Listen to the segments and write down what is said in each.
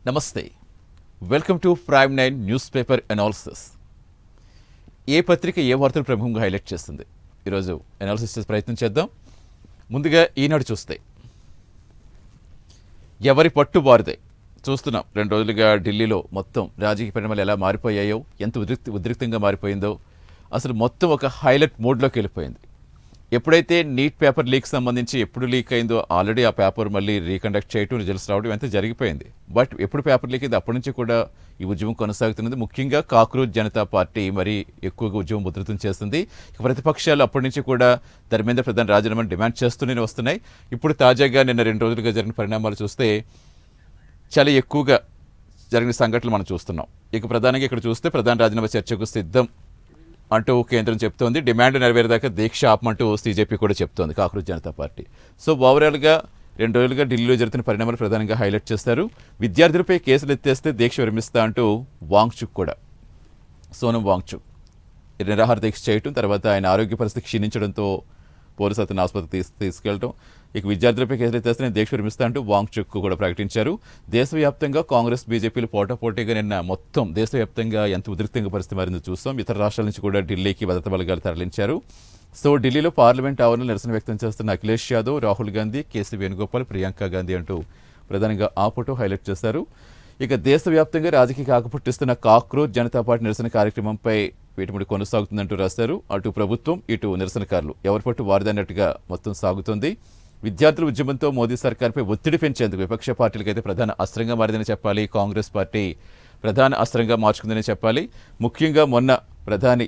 నమస్తే, welcome to prime 9 news paper analysis. ఏ పత్రిక ఏ వార్తలు ప్రముఖంగా హైలైట్ చేస్తుంది ఈరోజు అనాలిసిస్ చేసే ప్రయత్నం చేద్దాం. ముందుగా ఈనాడు చూస్తే ఎవరి పట్టు వారిదే చూస్తున్నాం. 2 రోజులుగా ఢిల్లీలో మొత్తం రాజకీయ పరిణామాలు ఎలా మారిపోయాయో, ఎంత ఉద్రిక్తంగా మారిపోయిందో, అసలు మొత్తం ఒక హైలైట్ మోడ్లోకి వెళ్ళిపోయింది. ఎప్పుడైతే నీట్ పేపర్ లీక్ సంబంధించి ఎప్పుడు లీక్ అయిందో ఆల్రెడీ ఆ పేపర్ మళ్ళీ రీకండక్ట్ చేయటం, రిజల్ట్స్ రావడం ఎంత జరిగిపోయింది. బట్ ఎప్పుడు పేపర్ లీక్ అయింది అప్పటి నుంచి కూడా ఈ ఉద్యమం కొనసాగుతున్నది. ముఖ్యంగా కాక్రోచ్ జనతా పార్టీ మరి ఎక్కువగా ఉద్యమం ఉధృతం చేస్తుంది. ప్రతిపక్షాలు అప్పటి నుంచి కూడా ధర్మేంద్ర ప్రధాన్ రాజీనామాను డిమాండ్ చేస్తూనే వస్తున్నాయి. ఇప్పుడు తాజాగా నిన్న 2 రోజులుగా జరిగిన పరిణామాలు చూస్తే చాలా ఎక్కువగా జరిగిన సంఘటనలు మనం చూస్తున్నాం. ఇక ప్రధానంగా ఇక్కడ చూస్తే ప్రధాన రాజీనామా చర్చకు సిద్ధం అంటూ కేంద్రం చెప్తోంది. డిమాండ్ నెరవేరేదాకా దీక్ష ఆపమంటూ సీజేపీ కూడా చెప్తోంది, కాక్రోచ్ జనతా పార్టీ. సో ఓవరాల్గా 2 రోజులుగా ఢిల్లీలో జరుగుతున్న పరిణామాలు ప్రధానంగా హైలైట్ చేస్తారు. విద్యార్థులపై కేసులు ఎత్తేస్తే దీక్ష విరమిస్తా అంటూ వాంగ్చుక్ కూడా, సోనం వాంగ్చుక్ నిరాహార దీక్ష చేయటం, తర్వాత ఆయన ఆరోగ్య పరిస్థితి క్షీణించడంతో పోలీసు అతను ఆసుపత్రికి తీసుకెళ్లడం. ఇక విద్యార్థులపై కేసులు ఎత్తేస్తే నేను దీక్ష విరమిస్తా అంటూ వాంగ్చుక్ కూడా ప్రకటించారు. దేశవ్యాప్తంగా కాంగ్రెస్ బీజేపీలు పోటాపోటీగా నిన్న మొత్తం దేశవ్యాప్తంగా ఎంత ఉద్రిక్తంగా పరిస్థితి మారిందో చూస్తాం. ఇతర రాష్ట్రాల నుంచి కూడా ఢిల్లీకి భద్రతా బలగాలు తరలించారు. సో ఢిల్లీలో పార్లమెంట్ ఆవరణలో నిరసన వ్యక్తం చేస్తున్న అఖిలేష్ యాదవ్, రాహుల్ గాంధీ, కేసీ వేణుగోపాల్, ప్రియాంక గాంధీ అంటూ ప్రధానంగా ఆ ఫోటో హైలైట్ చేశారు. ఇక దేశవ్యాప్తంగా రాజకీయ కాకపుట్టిస్తున్న కాక్రోచ్ జనతా పార్టీ నిరసన కార్యక్రమంపై వీటిముడి కొనసాగుతుందంటూ రాశారు. అటు ప్రభుత్వం, ఇటు నిరసనకారులు ఎవరి పట్టు వారిదన్నట్టుగా మొత్తం సాగుతోంది. విద్యార్థుల ఉద్యమంతో మోదీ సర్కార్పై ఒత్తిడి పెంచేందుకు విపక్ష పార్టీలకైతే ప్రధాన అస్త్రంగా మారిందని చెప్పాలి. కాంగ్రెస్ పార్టీ ప్రధాన అస్త్రంగా మార్చుకుందని చెప్పాలి. ముఖ్యంగా మొన్న ప్రధాని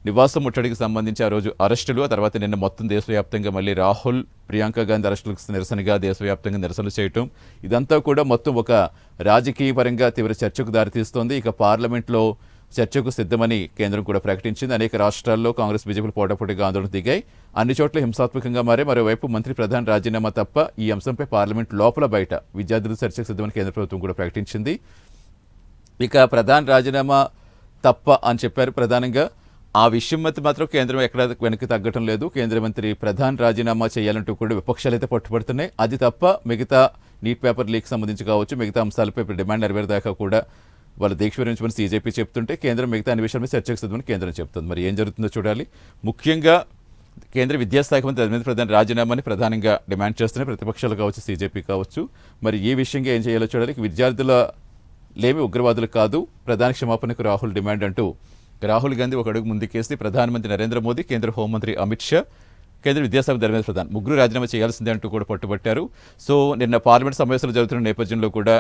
నివాసం ముట్టడికి సంబంధించి ఆ రోజు అరెస్టులు, ఆ తర్వాత నిన్న మొత్తం దేశవ్యాప్తంగా మళ్ళీ రాహుల్, ప్రియాంక గాంధీ అరెస్టులకు నిరసనగా దేశవ్యాప్తంగా నిరసనలు చేయటం, ఇదంతా కూడా మొత్తం ఒక రాజకీయ పరంగా తీవ్ర చర్చకు దారితీస్తోంది. ఇక పార్లమెంట్లో చర్చకు సిద్ధమని కేంద్రం కూడా ప్రకటించింది. అనేక రాష్ట్రాల్లో కాంగ్రెస్ బీజేపీలు పోటాపోటీగా ఆందోళన దిగాయి. అన్ని చోట్ల హింసాత్మకంగా మారే. మరోవైపు మంత్రి ప్రధాని రాజీనామా తప్ప ఈ అంశంపై పార్లమెంట్ లోపల బయట విద్యార్థులు చర్చకు సిద్ధమని కేంద్ర ప్రభుత్వం కూడా ప్రకటించింది. ఇక ప్రధాని రాజీనామా తప్ప అని చెప్పారు. ప్రధానంగా ఆ విషయం మధ్య మాత్రం కేంద్రం ఎక్కడ వెనక్కి తగ్గటం లేదు. కేంద్ర మంత్రి ప్రధాని రాజీనామా చేయాలంటూ కూడా విపక్షాలు అయితే పట్టుబడుతున్నాయి. అది తప్ప మిగతా నీట్ పేపర్ లీక్ సంబంధించి కావచ్చు, మిగతా అంశాలపై డిమాండ్ నెరవేరేదాకా కూడా వాళ్ళ దీక్ష విరమించమని సీజేపీ చెప్తుంటే కేంద్రం మిగతా అన్ని విషయాలపై చర్చకు సిద్ధమని కేంద్రం చెప్తుంది. మరి ఏం జరుగుతుందో చూడాలి. ముఖ్యంగా కేంద్ర విద్యాశాఖ మంత్రి ధర్మేంద్ర ప్రధాన్ రాజీనామాని ప్రధానంగా డిమాండ్ చేస్తున్నాయి ప్రతిపక్షాలు కావచ్చు, సీజేపీ కావచ్చు. మరి ఈ విషయంగా ఏం చేయాలో చూడాలి. విద్యార్థుల లేమి ఉగ్రవాదులు కాదు, ప్రధాని క్షమాపణకు రాహుల్ డిమాండ్ అంటూ రాహుల్ గాంధీ ఒక అడుగు ముందుకేసి ప్రధానమంత్రి నరేంద్ర మోదీ, కేంద్ర హోంమంత్రి అమిత్ షా, కేంద్ర విద్యాశాఖ ధర్మేంద్ర ప్రధాన్ ముగ్గురు రాజీనామా చేయాల్సిందే అంటూ కూడా పట్టుబట్టారు. సో నిన్న పార్లమెంట్ సమావేశాలు జరుగుతున్న నేపథ్యంలో కూడా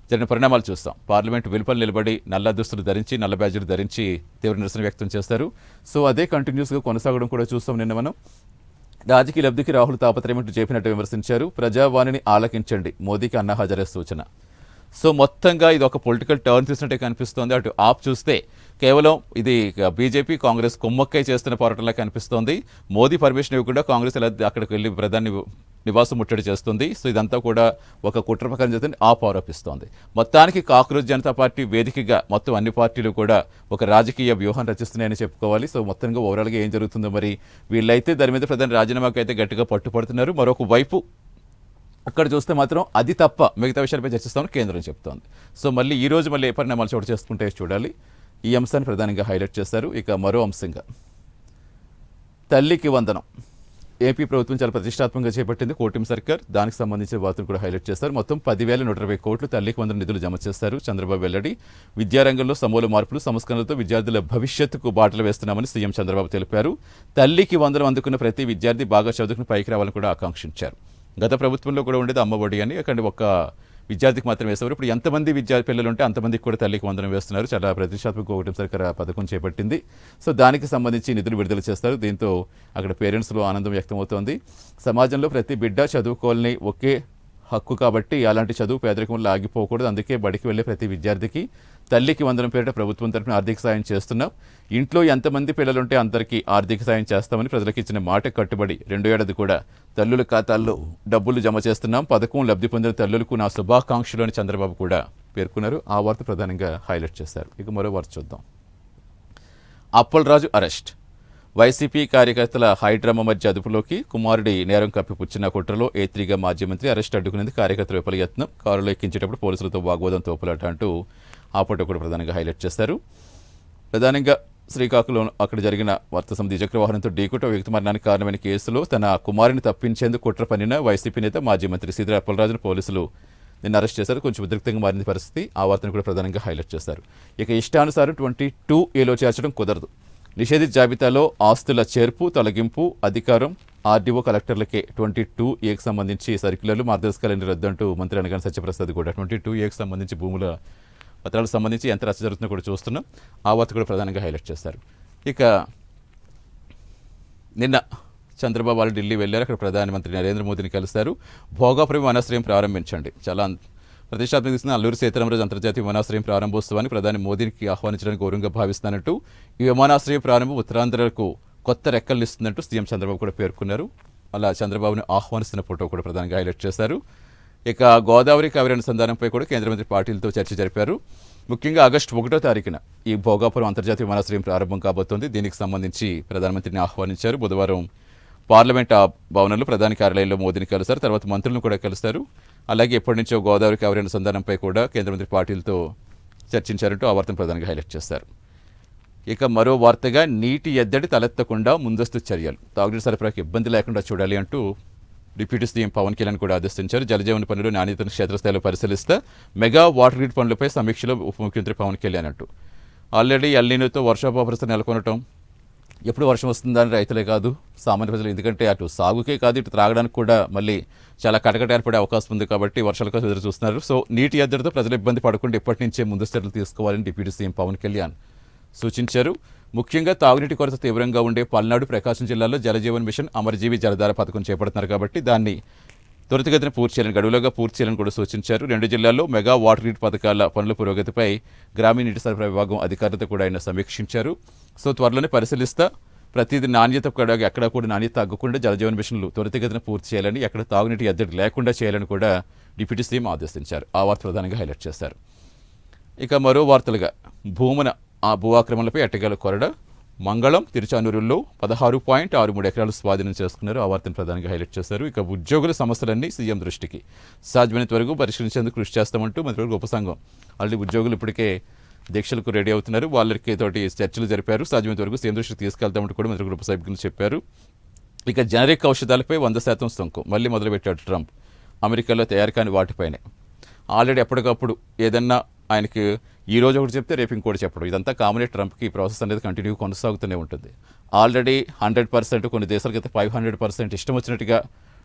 జరిగిన పరిణామాలు చూస్తాం. పార్లమెంట్ వెలుపల నిలబడి నల్ల దుస్తులు ధరించి, నల్ల బ్యాడ్జీలు ధరించి తీవ్ర నిరసన వ్యక్తం చేస్తారు. సో అదే కంటిన్యూస్గా కొనసాగడం కూడా చూస్తాం. నిన్న మనం రాజకీయ లబ్ధికి రాహుల్ తాపత్రయమంటూ చెప్పినట్టు విమర్శించారు. ప్రజావాణిని ఆలకించండి, మోదీకి అన్నా హజారే సూచన. సో మొత్తంగా ఇది ఒక పొలిటికల్ టర్న్ తీసినట్టే కనిపిస్తోంది. అటు ఆప్ చూస్తే కేవలం ఇది బీజేపీ కాంగ్రెస్ కుమ్మక్కై చేస్తున్న పోరాటంలా కనిపిస్తోంది. మోదీ పర్మిషన్ ఇవ్వకుండా కాంగ్రెస్ ఎలా అక్కడికి వెళ్ళి ప్రధాని నివాసం ముట్టడి చేస్తుంది. సో ఇదంతా కూడా ఒక కుట్ర ప్రకారం చేస్తుంది ఆప్ ఆరోపిస్తోంది. మొత్తానికి కాక్రోచ్ జనతా పార్టీ వేదికగా మొత్తం అన్ని పార్టీలు కూడా ఒక రాజకీయ వ్యూహం రచిస్తున్నాయని చెప్పుకోవాలి. సో మొత్తంగా ఓవరాల్గా ఏం జరుగుతుందో మరి వీళ్ళైతే దాని మీద ప్రధాని రాజీనామాకు అయితే గట్టిగా పట్టుపడుతున్నారు. మరొక వైపు అక్కడ చూస్తే మాత్రం అది తప్ప మిగతా విషయాలపై చర్చిస్తామని కేంద్రం చెప్తోంది. సో మళ్ళీ ఈ రోజు మళ్ళీ ఏ పరిణామాలు చోటు చేసుకుంటే చూడాలి. ఈ అంశాన్ని ప్రధానంగా హైలైట్ చేశారు. ఇక మరో అంశంగా తల్లికి వందనం ఏపీ ప్రభుత్వం చాలా ప్రతిష్టాత్మకంగా చేపట్టింది కూటమి సర్కార్. దానికి సంబంధించిన వార్తలు కూడా హైలైట్ చేస్తారు. మొత్తం 10,120 కోట్లు తల్లికి వందనం నిధులు జమ చేస్తారు చంద్రబాబు వెల్లడి. విద్యారంగంలో సమూల మార్పులు, సంస్కరణలతో విద్యార్థుల భవిష్యత్తుకు బాటలు వేస్తున్నామని సీఎం చంద్రబాబు తెలిపారు. తల్లికి వందనం అందుకున్న ప్రతి విద్యార్థి బాగా చదువుకుని పైకి రావాలని కూడా ఆకాంక్షించారు. గత ప్రభుత్వంలో కూడా ఉండేది అమ్మఒడి అని, అక్కడ ఒక విద్యార్థికి మాత్రం వేసేవారు. ఇప్పుడు ఎంతమంది పిల్లలు ఉంటే అంతమందికి కూడా తల్లికి వందనం వేస్తున్నారు. చాలా ప్రతిష్టాత్మక కూటమి సర్కార్ పథకం చేపట్టింది. సో దానికి సంబంధించి నిధులు విడుదల చేస్తారు. దీంతో అక్కడ పేరెంట్స్లో ఆనందం వ్యక్తమవుతోంది. సమాజంలో ప్రతి బిడ్డ చదువుకోవాలని ఒకే హక్కు కాబట్టి అలాంటి చదువు పేదరికంలో ఆగిపోకూడదు. అందుకే బడికి వెళ్లే ప్రతి విద్యార్థికి తల్లికి వందనం పేరిట ప్రభుత్వం తరఫున ఆర్థిక సాయం చేస్తున్నాం. ఇంట్లో ఎంతమంది పిల్లలుంటే అందరికీ ఆర్థిక సాయం చేస్తామని ప్రజలకు ఇచ్చిన మాట కట్టుబడి 2 ఏడాది కూడా తల్లుల ఖాతాల్లో డబ్బులు జమ చేస్తున్నాం. పథకం లబ్ధి పొందిన తల్లులకు నా శుభాకాంక్షలు అని చంద్రబాబు కూడా పేర్కొన్నారు. ఆ వార్త ప్రధానంగా హైలైట్ చేశారు. ఇక మరో వార్త చూద్దాం. అప్పలరాజు అరెస్ట్. వైసీపీ కార్యకర్తల హైడ్రామా మధ్య అదుపులోకి కుమారుడి నేరం కప్పిపుచ్చిన కుట్రలో A3గా మాజీ మంత్రి అరెస్ట్ అడ్డుకునేంది కార్యకర్తల విఫల యత్నం. కారులో ఎక్కించేటప్పుడు పోలీసులతో వాగ్వాదం తోపులాట అంటూ ఆ ఫోటో కూడా ప్రధానంగా హైలైట్ చేస్తారు. ప్రధానంగా శ్రీకాకుళం అక్కడ జరిగిన వర్తసం ద్విచక్ర వాహనంతో ఢీకొట్టు వ్యక్తి మరణానికి కారణమైన కేసులో తన కుమారుని తప్పించేందుకు కుట్ర పన్నిన వైసీపీ నేత మాజీ మంత్రి సీదిరి అప్పలరాజును పోలీసులు నిన్న అరెస్ట్ చేశారు. కొంచెం ఉద్రిక్తంగా మారింది పరిస్థితి. ఆ వార్తను కూడా ప్రధానంగా హైలైట్ చేస్తారు. ఇక ఇష్టానుసారం 22A చేర్చడం కుదరదు. నిషేధిత జాబితాలో ఆస్తుల చేర్పు, తొలగింపు అధికారం ఆర్డీఓ కలెక్టర్లకే. 22Aకి సంబంధించి సర్క్యులర్లు మార్గదర్శకాలని రద్దంటూ మంత్రి అనగానే సత్యప్రసాద్ కూడా 22Aకి సంబంధించి భూముల పత్రాలకు సంబంధించి ఎంత రచ్చ జరుగుతుందో కూడా చూస్తున్నాం. ఆ వార్త కూడా ప్రధానంగా హైలైట్ చేస్తారు. ఇక నిన్న చంద్రబాబు వాళ్ళు ఢిల్లీ వెళ్ళారు. అక్కడ ప్రధానమంత్రి నరేంద్ర మోదీని కలుస్తారు. భోగాపురం విమానాశ్రయం ప్రారంభించండి. చాలా ప్రతిష్టాత్మక తీసుకున్న అల్లూరి సీతారామరాజు అంతర్జాతీయ విమానాశ్రయం ప్రారంభోత్సవాన్ని ప్రధాని మోదీకి ఆహ్వానించడానికి గౌరవంగా భావిస్తానంటూ ఈ విమానాశ్రయం ప్రారంభం ఉత్తరాంధ్రకు కొత్త రెక్కలు ఇస్తుందంటూ సీఎం చంద్రబాబు కూడా పేర్కొన్నారు. అలా చంద్రబాబుని ఆహ్వానిస్తున్న ఫోటో కూడా ప్రధానంగా హైలైట్ చేశారు. ఇక గోదావరి కావేరీ అనుసంధానంపై కూడా కేంద్ర మంత్రి పాటిల్తో చర్చ జరిపారు. ముఖ్యంగా ఆగస్టు 1వ తారీఖున ఈ భోగాపురం అంతర్జాతీయ విమానాశ్రయం ప్రారంభం కాబోతోంది. దీనికి సంబంధించి ప్రధానమంత్రిని ఆహ్వానించారు. బుధవారం పార్లమెంట్ భవనంలో ప్రధాని కార్యాలయంలో మోదీని కలుస్తారు. తర్వాత మంత్రులను కూడా కలుస్తారు. అలాగే ఎప్పటి నుంచో గోదావరి కావేరీ అనుసంధానంపై కూడా కేంద్ర మంత్రి పాటిల్తో చర్చించారంటూ ఆ వార్తను ప్రధానంగా హైలైట్ చేస్తారు. ఇక మరో వార్తగా నీటి ఎద్దడి తలెత్తకుండా ముందస్తు చర్యలు, తాగునీటి సరఫరాకు ఇబ్బంది లేకుండా చూడాలి అంటూ డిప్యూటీ సీఎం పవన్ కళ్యాణ్ కూడా ఆదేశించారు. జలజీవన పనులు నాణ్యతను క్షేత్రస్థాయిలో పరిశీలిస్తే మెగా వాటర్ గ్రిడ్ పనులపై సమీక్షలో ఉప ముఖ్యమంత్రి పవన్ కళ్యాణ్ అంటూ ఆల్రెడీ ఎల్నినోతో వర్షాభావ పరిస్థితి నెలకొనటం, ఎప్పుడు వర్షం వస్తుందని రైతులే కాదు సామాన్య ప్రజలు, ఎందుకంటే అటు సాగుకే కాదు ఇటు త్రాగడానికి కూడా మళ్ళీ చాలా కటకట ఏర్పడే అవకాశం ఉంది కాబట్టి వర్షాల కోసం ఎదురు చూస్తున్నారు. సో నీటి ఎద్దడితో ప్రజలు ఇబ్బంది పడకుండా ఇప్పటి నుంచే ముందు చర్యలు తీసుకోవాలని డిప్యూటీ సీఎం పవన్ కళ్యాణ్ సూచించారు. ముఖ్యంగా తాగునీటి కొరత తీవ్రంగా ఉండే పల్నాడు, ప్రకాశం జిల్లాల్లో జలజీవన్ మిషన్, అమరజీవి జలధార పథకం చేపడుతున్నారు కాబట్టి దాన్ని త్వరితగతిన పూర్తి చేయాలని, గడువులోగా పూర్తి చేయాలని కూడా సూచించారు. 2 జిల్లాల్లో మెగా వాటర్ గ్రిడ్ పథకాల పనుల పురోగతిపై గ్రామీణ నీటి సరఫరా విభాగం అధికారులతో కూడా ఆయన సమీక్షించారు. సో త్వరలోనే పరిశీలిస్తా ప్రతిదీ నాణ్యత కూడా ఎక్కడా కూడా నాణ్యత తగ్గకుండా జలజీవన్ మిషన్లు త్వరితగతిన పూర్తి చేయాలని, ఎక్కడ తాగునీటి ఎద్దడి లేకుండా చేయాలని కూడా డిప్యూటీ సీఎం ఆదేశించారు. ఆ వార్త ప్రధానంగా హైలైట్ చేశారు. ఇక మరో వార్తలుగా భూమున భూ ఆక్రమణలపై ఎట్టగల కొరడ, మంగళం, తిరుచానూరులో 16.63 ఎకరాలు స్వాధీనం చేసుకున్నారు. ఆ వార్తను ప్రధానంగా హైలైట్ చేశారు. ఇక ఉద్యోగుల సమస్యలన్నీ సీఎం దృష్టికి సాధ్యమైనంత వరకు పరిష్కరించేందుకు కృషి చేస్తామంటూ మంత్రివర్గ ఉపసంఘం ఆల్రెడీ ఉద్యోగులు ఇప్పటికే దీక్షలకు రెడీ అవుతున్నారు. వాళ్ళకి తోటి చర్చలు జరిపారు. సాధ్యమైనంత వరకు సీఎం దృష్టికి తీసుకెళ్తామంటూ కూడా మంత్రివర్గ ఉపసభ్యులు చెప్పారు. ఇక జనరిక్ ఔషధాలపై 100% సుంకం మళ్ళీ మొదలుపెట్టాడు ట్రంప్. అమెరికాలో తయారు కాని వాటిపైనే ఆల్రెడీ ఎప్పటికప్పుడు ఏదన్నా ఆయనకి ఈ రోజు ఒకటి చెప్తే రేపు ఇంకోటి చెప్పడం, ఇదంతా కామనే. ట్రంప్కి ఈ ప్రాసెస్ అనేది కంటిన్యూ కొనసాగుతూనే ఉంటుంది. ఆల్రెడీ 100%, కొన్ని దేశాలకైతే 500% ఇష్టం వచ్చినట్టుగా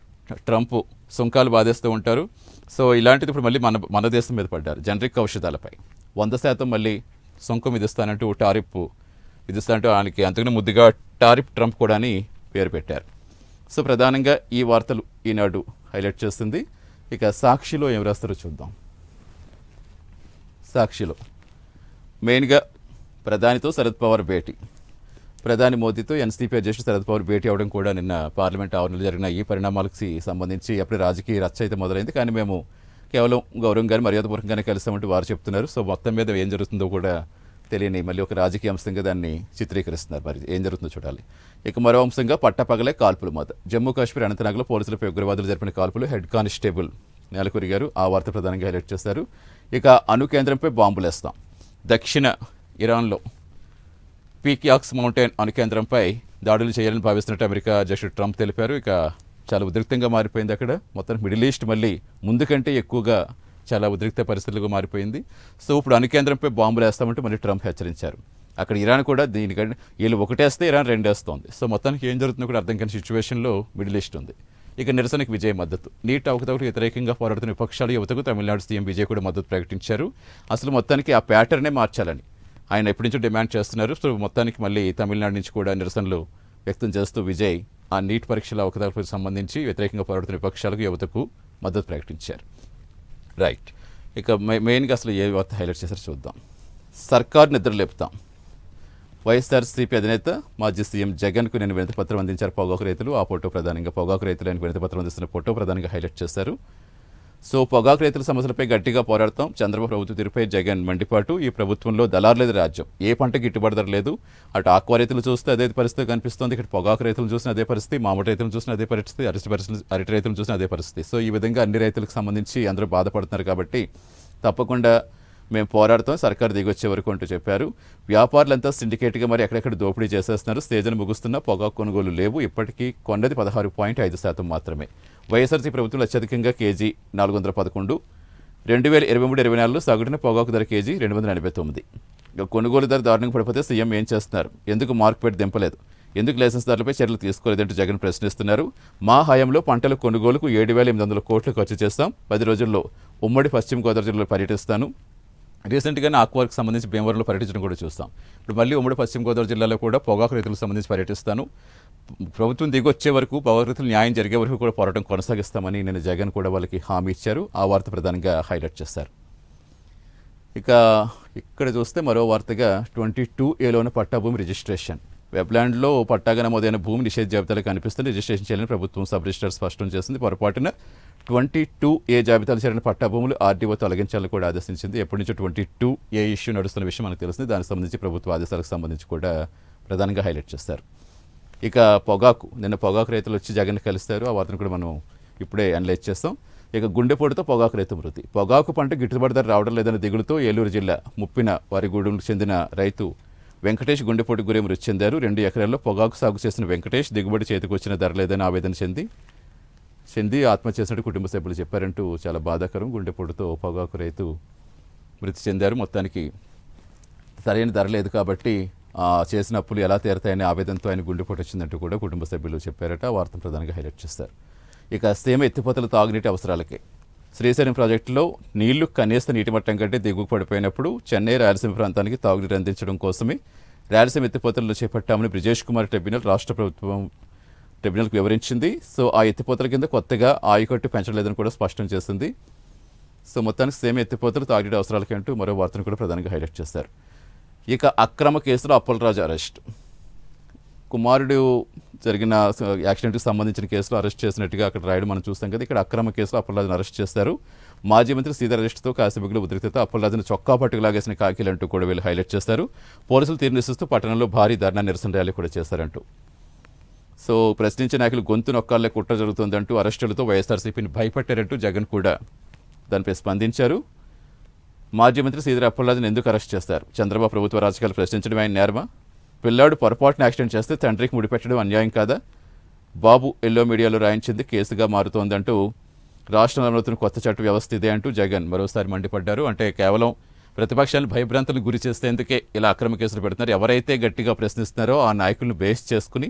ట్రంప్ సుంకాలు బాధేస్తూ ఉంటారు. సో ఇలాంటిది ఇప్పుడు మళ్ళీ మన దేశం మీద పడ్డారు. జనరిక్ ఔషధాలపై 100% మళ్ళీ సుంకం విధిస్తానంటూ టారిఫ్ విధిస్తానంటూ ఆయనకి అంతకునే ముద్దుగా టారిఫ్ ట్రంప్ కూడా అని పేరు పెట్టారు. సో ప్రధానంగా ఈ వార్తలు ఈనాడు హైలైట్ చేస్తుంది. ఇక సాక్షిలో ఏం రాస్తారో చూద్దాం. సాక్షిలో మెయిన్గా ప్రధానితో శరద్ పవార్ భేటీ, ప్రధాని మోదీతో ఎన్సీపీ అధ్యక్షుడు శరద్ పవార్ భేటీ అవడం కూడా నిన్న పార్లమెంట్ ఆవరణలో జరిగిన ఈ పరిణామాలకు సంబంధించి అప్పుడే రాజకీయ రచ్చ అయితే మొదలైంది. కానీ మేము కేవలం గౌరవంగానే మర్యాదపూర్వకంగానే కలిసామంటూ వారు చెప్తున్నారు. సో మొత్తం మీద ఏం జరుగుతుందో కూడా తెలియని మళ్ళీ ఒక రాజకీయ అంశంగా దాన్ని చిత్రీకరిస్తున్నారు. మరి ఏం జరుగుతుందో చూడాలి. ఇక మరో అంశంగా పట్టపగలే కాల్పులు మొదలు. జమ్మూ కాశ్మీర్ అనంతనాగ్లో పోలీసులపై ఉగ్రవాదులు జరిపిన కాల్పులు హెడ్ కానిస్టేబుల్ నెలకొరిగారు. ఆ వార్త ప్రధానంగా హైలైట్ చేశారు. ఇక అణు కేంద్రంపై బాంబులేస్తాం. దక్షిణ ఇరాన్లో పీక్యాక్స్ మౌంటైన్ అణు కేంద్రంపై దాడులు చేయాలని భావిస్తున్నట్టు అమెరికా అధ్యక్షుడు ట్రంప్ తెలిపారు. ఇక చాలా ఉద్రిక్తంగా మారిపోయింది అక్కడ. మొత్తం మిడిల్ ఈస్ట్ మళ్ళీ ముందు కంటే ఎక్కువగా చాలా ఉద్రిక్త పరిస్థితులుగా మారిపోయింది. సో ఇప్పుడు అణు కేంద్రంపై బాంబులు వేస్తామంటూ మళ్ళీ ట్రంప్ హెచ్చరించారు. అక్కడ ఇరాన్ కూడా దీనికంటే వీళ్ళు ఒకటేస్తే ఇరాన్ రెండేస్తోంది. సో మొత్తానికి ఏం జరుగుతుందో కూడా అర్థం కాని సిచ్యువేషన్లో మిడిల్ ఈస్ట్ ఉంది. ఇక నిరసనకు విజయ్ మద్దతు. నీట్ అవకతవకలకు వ్యతిరేకంగా పోరాడుతున్న విపక్షాలు యువతకు తమిళనాడు సీఎం విజయ్ కూడా మద్దతు ప్రకటించారు. అసలు మొత్తానికి ఆ ప్యాటర్నే మార్చాలని ఆయన ఎప్పటి నుంచో డిమాండ్ చేస్తున్నారు. సో మొత్తానికి మళ్ళీ తమిళనాడు నుంచి కూడా నిరసనలు వ్యక్తం చేస్తూ విజయ్ ఆ నీట్ పరీక్షల అవకతవకలకు సంబంధించి వ్యతిరేకంగా పోరాడుతున్న విపక్షాలకు యువతకు మద్దతు ప్రకటించారు. రైట్. ఇక మెయిన్గా అసలు ఏ వార్త హైలైట్ చేశారో చూద్దాం. సర్కార్ నిద్రలేపుతాం. వైఎస్ఆర్సీపీ అధినేత మాజీ సీఎం జగన్కు నేను వినతిపత్రం అందించారు పొగాకు రైతులు. ఆ ఫోటో ప్రధానంగా పొగాకు రైతులు ఆయన వినతిపత్రం అందిస్తున్న ఫోటో ప్రధానంగా హైలైట్ చేశారు. సో పొగాకు రైతుల సమస్యలపై గట్టిగా పోరాడతాం. చంద్రబాబు ప్రభుత్వ తీరుపై జగన్ మండిపాటు. ఈ ప్రభుత్వంలో దళారులేని రాజ్యం. ఏ పంట గిట్టుబాటు ధర లేదు. అటు ఆక్వా రైతులు చూస్తే అదే పరిస్థితి కనిపిస్తోంది. ఇక్కడ పొగాకు రైతులు చూసిన అదే పరిస్థితి, మామిడి రైతులు చూసిన అదే పరిస్థితి, అరటి రైతులు చూసిన అదే పరిస్థితి. సో ఈ విధంగా అన్ని రైతులకు సంబంధించి అందరూ బాధపడుతున్నారు కాబట్టి తప్పకుండా మేము పోరాడతాం సర్కారు దిగొచ్చే వరకు అంటూ చెప్పారు. వ్యాపారులంతా సిండికేట్గా మరి ఎక్కడెక్కడ దోపిడీ చేసేస్తున్నారు. సీజన్ ముగుస్తున్న పొగాకు కొనుగోలు లేవు. ఇప్పటికీ కొన్నది 16.5% మాత్రమే. వైఎస్ఆర్సీ ప్రభుత్వం అత్యధికంగా కేజీ 411, 2023-24లో సగటున పొగాకు ధర కేజీ 289. ఇక కొనుగోలు ధర దారుణంగా పడిపోతే సీఎం ఏం చేస్తున్నారు? ఎందుకు మార్కెట్ దింపలేదు? ఎందుకు లైసెన్స్దారులపై చర్యలు తీసుకోలేదంటూ జగన్ ప్రశ్నిస్తున్నారు. మా హయాంలో పంటల కొనుగోలుకు 7,800 కోట్లు ఖర్చు చేస్తాం. 10 రోజుల్లో ఉమ్మడి పశ్చిమ గోదావరి జిల్లాలో పర్యటిస్తాను. రీసెంట్గానే ఆక్వాకి సంబంధించి భీమవరంలో పర్యటించడం కూడా చూస్తాం. ఇప్పుడు మళ్ళీ ఉమ్మడి పశ్చిమ గోదావరి జిల్లాలో కూడా పొగాకు రైతులకు సంబంధించి పర్యటిస్తాను. ప్రభుత్వం దిగొచ్చే వరకు పొగాకు రైతులు న్యాయం జరిగే వరకు కూడా పోరాటం కొనసాగిస్తామని నిన్న జగన్ కూడా వాళ్ళకి హామీ ఇచ్చారు. ఆ వార్త ప్రధానంగా హైలైట్ చేశారు. ఇక ఇక్కడ చూస్తే మరో వార్తగా 22A పట్టాభూమి రిజిస్ట్రేషన్. వెబ్లాండ్లో పట్టాగా నమోదైన భూమి నిషేధ జాబితాలో కనిపిస్తుంది. రిజిస్ట్రేషన్ చేయాలని ప్రభుత్వం సబ్ రిజిస్టర్ స్పష్టం చేసింది. పొరపాటున 22A జాబితాలు చేరిన పట్టాభూములు ఆర్డీఓ తొలగించాలని కూడా ఆదేశించింది. ఎప్పటి నుంచో 22A ఇష్యూ నడుస్తున్న విషయం మనకు తెలిసింది. దానికి సంబంధించి ప్రభుత్వ ఆదేశాలకు సంబంధించి కూడా ప్రధానంగా హైలైట్ చేస్తారు. ఇక నిన్న పొగాకు రైతులు వచ్చి జగన్ కలిస్తారు. ఆ వార్తను కూడా మనం ఇప్పుడే అనలైజ్ చేస్తాం. ఇక గుండెపోటుతో పొగాకు రైతు మృతి. పొగాకు పంట గిట్టుబాటు ధర రావడం లేదన్న దిగులుతో ఏలూరు జిల్లా ముప్పిన వారిగూడెంకు చెందిన రైతు వెంకటేష్ గుండెపోటు గురి మృతి చెందారు. 2 ఎకరాల్లో పొగాకు సాగు చేసిన వెంకటేష్ దిగుబడి చేతికి వచ్చిన ధర లేదని ఆవేదన చెంది ఆత్మహత్య చేసినట్టు కుటుంబ సభ్యులు చెప్పారంటూ చాలా బాధాకరం. గుండెపోటుతో పొగాకు రైతు మృతి చెందారు. మొత్తానికి సరైన ధర లేదు కాబట్టి చేసిన అప్పులు ఎలా తీరతాయనే ఆవేదనతో ఆయన గుండెపోటు వచ్చిందంటూ కూడా కుటుంబ సభ్యులు చెప్పారట. ఆ వార్తను ప్రధానంగా హైలైట్ చేస్తారు. ఇక సీమ ఎత్తిపోతల తాగునీటి అవసరాలకే శ్రీశైలం ప్రాజెక్టులో నీళ్లు కనీస నీటి మట్టం కంటే దిగువ పడిపోయినప్పుడు చెన్నై రాయలసీమ ప్రాంతానికి తాగునీరు అందించడం కోసమే రాయలసీమ ఎత్తిపోతలను చేపట్టామని బ్రిజేష్ కుమార్ ట్రిబ్యునల్ రాష్ట్ర ప్రభుత్వం ట్రిబ్యునల్కి వివరించింది. సో ఆ ఎత్తిపోతల కింద కొత్తగా ఆయకట్టు పెంచలేదని కూడా స్పష్టం చేసింది. సో మొత్తానికి సేమ్ ఎత్తిపోతలు తాగునీటి అవసరాలకి అంటూ మరో వార్తను కూడా ప్రధానంగా హైలైట్ చేస్తారు. ఇక అక్రమ కేసులో అప్పలరాజు అరెస్ట్. కుమారుడు జరిగిన యాక్సిడెంట్కి సంబంధించిన కేసులో అరెస్ట్ చేసినట్టుగా అక్కడ రాయడం మనం చూస్తాం కదా. ఇక్కడ అక్రమ కేసులో అప్పలరాజును అరెస్ట్ చేస్తారు. మాజీ మంత్రి శ్రీధర్ అరెస్టుతో కాశీబుగ్గులో ఉద్రిక్తత. అప్పలరాజును చొక్కా పట్టుకులాగేసిన కాకీలంటూ కూడా వీళ్ళు హైలైట్ చేస్తారు. పోలీసులు తీరు నిరసిస్తూ పట్టణంలో భారీ ధర్నా నిరసన ర్యాలీ కూడా చేశారంటూ. సో ప్రశ్నించే నాయకులు గొంతు నొక్కాలే కుట్ర జరుగుతుందంటూ అరెస్టులతో వైఎస్ఆర్సీపీని భయపెట్టారంటూ జగన్ కూడా దానిపై స్పందించారు. మాజీ మంత్రి శ్రీధర్ అప్పలరాజును ఎందుకు అరెస్ట్ చేస్తారు? చంద్రబాబు ప్రభుత్వ రాజకీయాలు ప్రశ్నించడం ఆయన నేరమా? పిల్లాడు పొరపాటున యాక్సిడెంట్ చేస్తే తండ్రికి ముడిపెట్టడం అన్యాయం కాదా? బాబు ఎల్లో మీడియాలో రాయించింది కేసుగా మారుతోందంటూ రాష్ట్రంలో అమలుతున్న కొత్త చట్ట వ్యవస్థ ఇదే అంటూ జగన్ మరోసారి మండిపడ్డారు. అంటే కేవలం ప్రతిపక్షాలను భయభ్రాంతులకు గురి చేసేందుకే ఇలా అక్రమ కేసులు పెడుతున్నారు. ఎవరైతే గట్టిగా ప్రశ్నిస్తున్నారో ఆ నాయకులను బేస్ చేసుకుని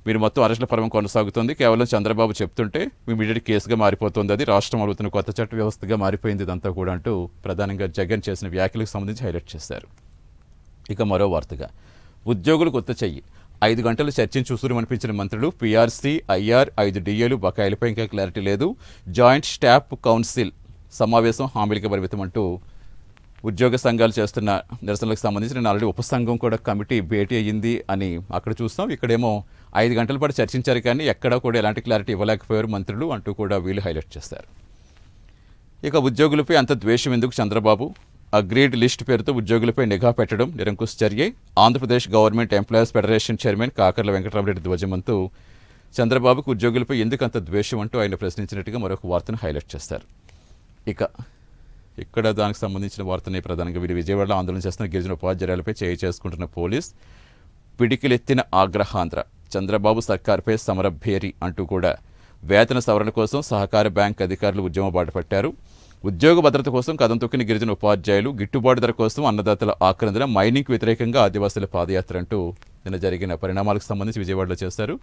మీరు మొత్తం అరెస్టుల పర్వం కొనసాగుతుంది. కేవలం చంద్రబాబు చెప్తుంటే ఇమీడియట్ కేసుగా మారిపోతుంది. అది రాష్ట్రం అమలుతున్న కొత్త చట్ట వ్యవస్థగా మారిపోయింది ఇదంతా కూడా అంటూ ప్రధానంగా జగన్ చేసిన వ్యాఖ్యలకు సంబంధించి హైలైట్ చేశారు. ఇక మరో వార్తగా ఉద్యోగులు కొత్త చెయ్యి 5 గంటలు చర్చను చూసుమనిపించిన మంత్రులు. పీఆర్సీ, ఐఆర్, 5 డిఏలు బకాయిలపై ఇంకా క్లారిటీ లేదు. జాయింట్ స్టాఫ్ కౌన్సిల్ సమావేశం హామీలకు పరిమితం అంటూ ఉద్యోగ సంఘాలు చేస్తున్న నిరసనలకు సంబంధించి నేను ఆల్రెడీ ఉపసంఘం కూడా కమిటీ భేటీ అయ్యింది అని అక్కడ చూస్తాం. ఇక్కడేమో 5 గంటల పాటు చర్చించారు కానీ ఎక్కడా కూడా ఎలాంటి క్లారిటీ ఇవ్వలేకపోయారు మంత్రులు అంటూ కూడా వీళ్ళు హైలైట్ చేస్తారు. ఇక ఉద్యోగులపై అంత ద్వేషం ఎందుకు చంద్రబాబు? అగ్రీడ్ లిస్ట్ పేరుతో ఉద్యోగులపై నిఘా పెట్టడం నిరంకుశ చర్య. Andhra Pradesh government employees federation chairman Kakarla Venkatarama Reddy ధ్వజమంతు చంద్రబాబుకు ఉద్యోగులపై ఎందుకు అంత ద్వేషం అంటూ ఆయన ప్రశ్నించినట్టుగా మరొక వార్తను హైలైట్ చేస్తారు. ఇక ఇక్కడ దానికి సంబంధించిన వార్తని ప్రధానంగా వీరు విజయవాడలో ఆందోళన చేస్తున్న గిరిజన ఉపాధ్యాయులపై చేయి చేసుకుంటున్న పోలీస్ పిడికిలెత్తిన ఆగ్రహాంధ్ర. చంద్రబాబు సర్కార్పై సమరభేరి అంటూ కూడా వేతన సవరణ కోసం సహకార బ్యాంక్ అధికారులు ఉద్యమ బాట పట్టారు. ఉద్యోగ భద్రత కోసం కదం తొక్కిన గిరిజన ఉపాధ్యాయులు, గిట్టుబాటు ధర కోసం అన్నదాతల ఆక్రందన, మైనింగ్కు వ్యతిరేకంగా ఆదివాసుల పాదయాత్ర అంటూ నిన్న జరిగిన పరిణామాలకు సంబంధించి విజయవాడలో చేశారు.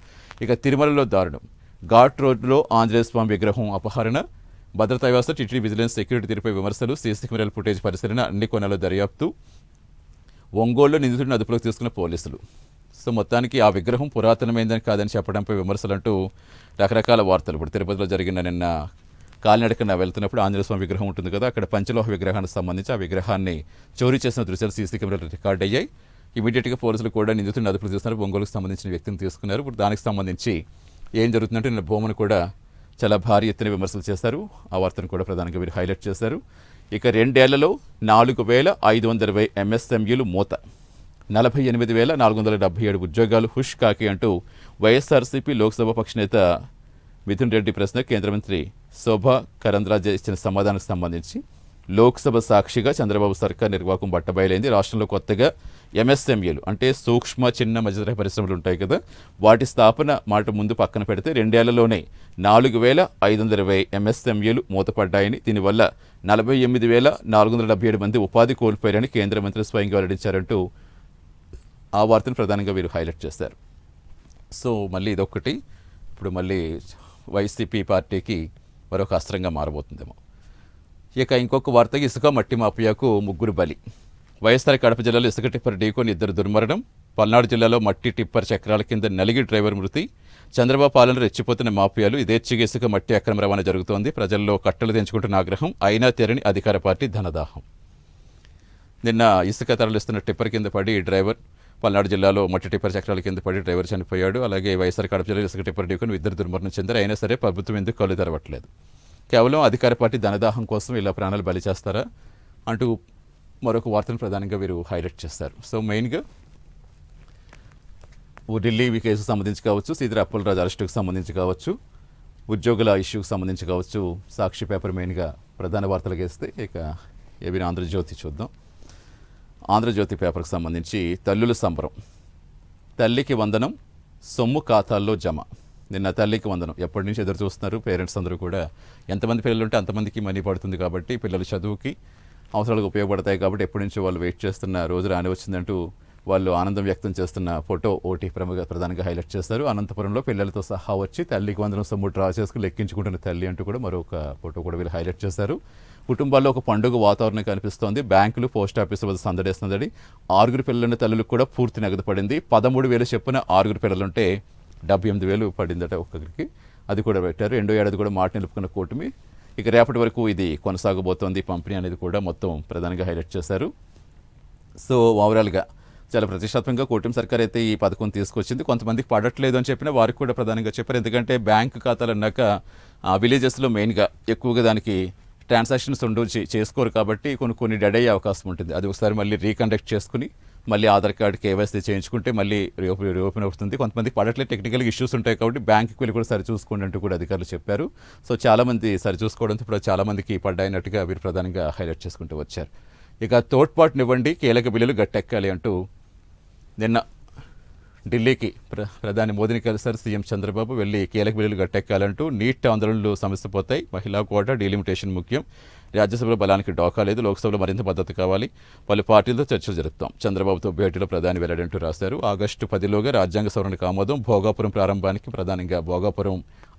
ఇక తిరుమలలో దారుణం. ఘాట్ రోడ్లో ఆంజనేయ స్వామి విగ్రహం అపహరణ. భద్రతా వ్యవస్థ, టీటీడీ విజిలెన్స్, సెక్యూరిటీ తీరుపై విమర్శలు. సీసీ కెమెరాల ఫుటేజ్ పరిశీలన, అన్ని కోణాల్లో దర్యాప్తు. ఒంగోలులో నిందితుడిని అదుపులోకి తీసుకున్న పోలీసులు. సో మొత్తానికి ఆ విగ్రహం పురాతనమైందని కాదని చెప్పడంపై విమర్శలంటూ రకరకాల వార్తలు. ఇప్పుడు తిరుపతిలో జరిగిన నిన్న కాలినడకన వెళ్తున్నప్పుడు ఆంజనేయ స్వామి విగ్రహం ఉంటుంది కదా, అక్కడ పంచలోహ విగ్రహానికి సంబంధించి ఆ విగ్రహాన్ని చోరీ చేసిన దృశ్యాలు సీసీ కెమెరాలు రికార్డ్ అయ్యాయి. ఇమీడియట్గా పోలీసులు కూడా నిందితుడిని అదుపులోకి తీసుకున్నారు. ఒంగోలుకు సంబంధించిన వ్యక్తిని తీసుకున్నారు. ఇప్పుడు దానికి సంబంధించి ఏం జరుగుతుందంటే నిన్న భూమను కూడా చాలా భారీ ఎత్తున విమర్శలు చేశారు. ఆ వార్తను కూడా ప్రధానంగా వీరు హైలైట్ చేశారు. ఇక 2 ఏళ్లలో 4,520 ఎంఎస్ఎంఈలు మూత, 48,477 ఉద్యోగాలు హుష్ కాకి అంటూ వైఎస్ఆర్సీపీ లోక్సభ పక్షనేత మిథున్ రెడ్డి ప్రశ్న కేంద్ర మంత్రి శోభా కరంద్లాజే ఇచ్చిన సమాధానానికి సంబంధించి లోక్సభ సాక్షిగా చంద్రబాబు సర్కార్ నిర్వాహకం బట్టబయలైంది. రాష్ట్రంలో కొత్తగా ఎంఎస్ఎంఈలు అంటే సూక్ష్మ చిన్న మధ్యతరహా పరిశ్రమలు ఉంటాయి కదా, వాటి స్థాపన మాట ముందు పక్కన పెడితే 2 ఏళ్లలోనే 4,520 ఎంఎస్ఎంఈలు మూతపడ్డాయని, దీనివల్ల 48,477 మంది ఉపాధి కోల్పోయారని కేంద్ర మంత్రి స్వయంగా వెల్లడించారంటూ ఆ వార్తను ప్రధానంగా వీరు హైలైట్ చేశారు. సో మళ్ళీ ఇదొక్కటి ఇప్పుడు మళ్ళీ వైసీపీ పార్టీకి మరొక అస్త్రంగా మారబోతుందేమో. ఇక ఇంకొక వార్తకి ఇసుక మట్టి మాఫియాకు 3 బలి. వైఎస్ఆర్ కడప జిల్లాలో ఇసుక టిప్పర్ ఢీకొని 2 దుర్మరణం. పల్నాడు జిల్లాలో మట్టి టిప్పర్ చక్రాల కింద నలిగి డ్రైవర్ మృతి. చంద్రబాబు పాలనలో రెచ్చిపోతున్న మాఫియాలు, ఇదేచ్ఛగా ఇసుక మట్టి అక్రమ రవాణా జరుగుతోంది. ప్రజల్లో కట్టలు తెంచుకుంటున్న ఆగ్రహం, అయినా తెరని అధికార పార్టీ ధనదాహం. నిన్న ఇసుక తరలిస్తున్న టిప్పర్ కింద పడి డ్రైవర్, పల్నాడు జిల్లాలో మట్టి టిప్పర్ చక్రాల కింద పడి డ్రైవర్ చనిపోయాడు. అలాగే వైఎస్ఆర్ కడప జిల్లాలో ఇసుక టిప్పర్ ఢీకొని 2 దుర్మరణం చెందారు. అయినా సరే ప్రభుత్వం ఎందుకు కళ్ళు తెరవట్లేదు? కేవలం అధికార పార్టీ ధనదాహం కోసం ఇలా ప్రాణాలు బలి చేస్తారా అంటూ మరొక వార్తను ప్రధానంగా వీరు హైలైట్ చేస్తారు. సో మెయిన్గా ఢిల్లీ కేసుకు సంబంధించి కావచ్చు, సీదిరి అప్పలరాజు అరెస్టుకు సంబంధించి కావచ్చు, ఉద్యోగుల ఇష్యూకి సంబంధించి కావచ్చు, సాక్షి పేపర్ మెయిన్గా ప్రధాన వార్తలు వేస్తే ఇక ఏబిన ఆంధ్రజ్యోతి చూద్దాం. ఆంధ్రజ్యోతి పేపర్కి సంబంధించి తల్లుల సంబరం, తల్లికి వందనం సొమ్ము ఖాతాల్లో జమ. నిన్న తల్లికి వందనం ఎప్పటి నుంచి ఎదురు చూస్తున్నారు పేరెంట్స్ అందరూ కూడా. ఎంతమంది పిల్లలు ఉంటే అంతమందికి మనీ పడుతుంది కాబట్టి, పిల్లల చదువుకి అవసరాలకు ఉపయోగపడతాయి కాబట్టి ఎప్పటి నుంచో వాళ్ళు వెయిట్ చేస్తున్న రోజు రాని వచ్చిందంటూ వాళ్ళు ఆనందం వ్యక్తం చేస్తున్న ఫోటో ఓటీ ప్రధానంగా హైలైట్ చేస్తారు. అనంతపురంలో పిల్లలతో సహా వచ్చి తల్లికి వందనం సొమ్ము డ్రా చేసుకుని లెక్కించుకుంటున్న తల్లి అంటూ కూడా మరొక ఫోటో కూడా వీళ్ళు హైలైట్ చేశారు. కుటుంబాల్లో ఒక పండుగ వాతావరణం కనిపిస్తోంది. బ్యాంకులు, పోస్ట్ ఆఫీసు వద్ద సందడేస్తున్నది. 6 పిల్లలున్న తల్లులకు కూడా పూర్తి నగదు పడింది. 13,000 చొప్పున 6 పిల్లలుంటే 78,000 పడిందట ఒక్కొక్కరికి. అది కూడా పెట్టారు. 2వ ఏడాది కూడా మాట నిలుపుకున్న కూటమి ఇక రేపటి వరకు ఇది కొనసాగబోతోంది పంపిణీ అనేది కూడా మొత్తం ప్రధానంగా హైలైట్ చేశారు. సో ఓవరాల్గా చాలా ప్రతిష్టాత్మకంగా కూటమి సర్కార్ అయితే ఈ పథకం తీసుకొచ్చింది. కొంతమందికి పడట్లేదు అని చెప్పినా వారికి కూడా ప్రధానంగా చెప్పారు. ఎందుకంటే బ్యాంకు ఖాతాలు అన్నాక విలేజెస్లో మెయిన్గా ఎక్కువగా దానికి ట్రాన్సాక్షన్స్ చేసుకోరు కాబట్టి కొన్ని డెడ్ అయ్యే అవకాశం ఉంటుంది. అది ఒకసారి మళ్ళీ రీకండక్ట్ చేసుకుని మళ్ళీ ఆధార్ కార్డు కేవైసీ చేయించుకుంటే మళ్ళీ రీఓపెన్ అవుతుంది. కొంతమందికి పడట్లేదు, టెక్నికల్గా ఇష్యూస్ ఉంటాయి కాబట్టి బ్యాంకుకి వెళ్ళి కూడా సరి చూసుకోండి అంటూ కూడా అధికారులు చెప్పారు. సో చాలామంది సరి చూసుకోవడంతో ఇప్పుడు చాలామందికి పడ్డాయినట్టుగా వీరు ప్రధానంగా హైలైట్ చేసుకుంటూ వచ్చారు. ఇక తోడ్పాటునివ్వండి, కీలక బిల్లులు గట్టెక్కాలి అంటూ నిన్న ఢిల్లీకి ప్రధాని మోదీని కలిశారు సీఎం చంద్రబాబు. వెళ్ళి కీలక బిల్లులు గట్టెక్కాలంటూ నీట్ ఆందోళనలు సమస్య పోతాయి, మహిళా కోటా డీలిమిటేషన్ ముఖ్యం, రాజ్యసభలో బలానికి డోకా లేదు, లోక్సభలో మరింత మద్దతు కావాలి, పలు పార్టీలతో చర్చలు జరుపుతాం, చంద్రబాబుతో భేటీలో ప్రధాని వెల్లడంటూ రాశారు. ఆగస్టు 10లోగా రాజ్యాంగ సవరణకు ఆమోదం, భోగాపురం ప్రారంభానికి ప్రధానంగా భోగాపురం